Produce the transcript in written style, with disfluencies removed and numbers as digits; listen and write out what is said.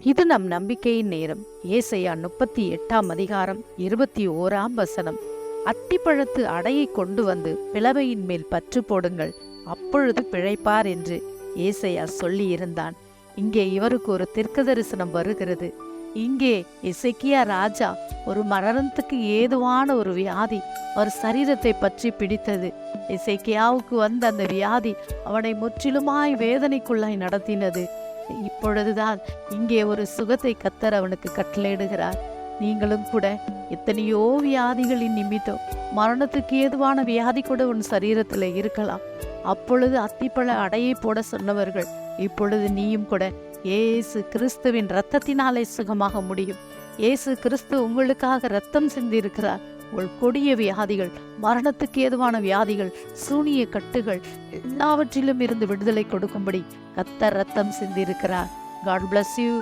இது நம் நம்பிக்கையின் நேரம். ஏசாயா 38 21. அத்திப்பழத்து அடையை கொண்டு வந்து பிளவையின் மேல் பற்று போடுங்கள், அப்பொழுது பிழைப்பார் என்று ஏசாயா சொல்லி இருந்தான். இங்கே இவருக்கு ஒரு தீர்க்க தரிசனம் வருகிறது. இங்கே எசேக்கியா ராஜா ஒரு மரணத்துக்கு ஏதுவான ஒரு வியாதி ஒரு சரீரத்தை பற்றி பிடித்தது. எசேக்கியாவுக்கு வந்த அந்த வியாதி அவனை முற்றிலுமாய் வேதனைக்குள்ளாய் நடத்தினது. இப்பொழுதுதான் இங்கே ஒரு சுகத்தை கர்த்தர் அவனுக்கு கட்டளையிடுகிறார். நீங்களும் கூட எத்தனையோ வியாதிகளின் நிமித்தம் மரணத்துக்கு ஏதுவான வியாதி கூட உன் சரீரத்தில் இருக்கலாம். அப்பொழுது அத்திப்பழ அடையை போட சொன்னவர்கள் இப்பொழுது நீயும் கூட இயேசு கிறிஸ்துவின் இரத்தத்தினாலே சுகமாக முடியும். இயேசு கிறிஸ்து உங்களுக்காக இரத்தம் சிந்தியிருக்கிறார். உங்கள் கொடிய வியாதிகள், மரணத்துக்கு ஏதுவான வியாதிகள், சூனிய கட்டுகள் எல்லாவற்றிலும் இருந்து விடுதலை கொடுக்கும்படி கர்த்தர் இரத்தம் சிந்தியிருக்கிறார். God bless you.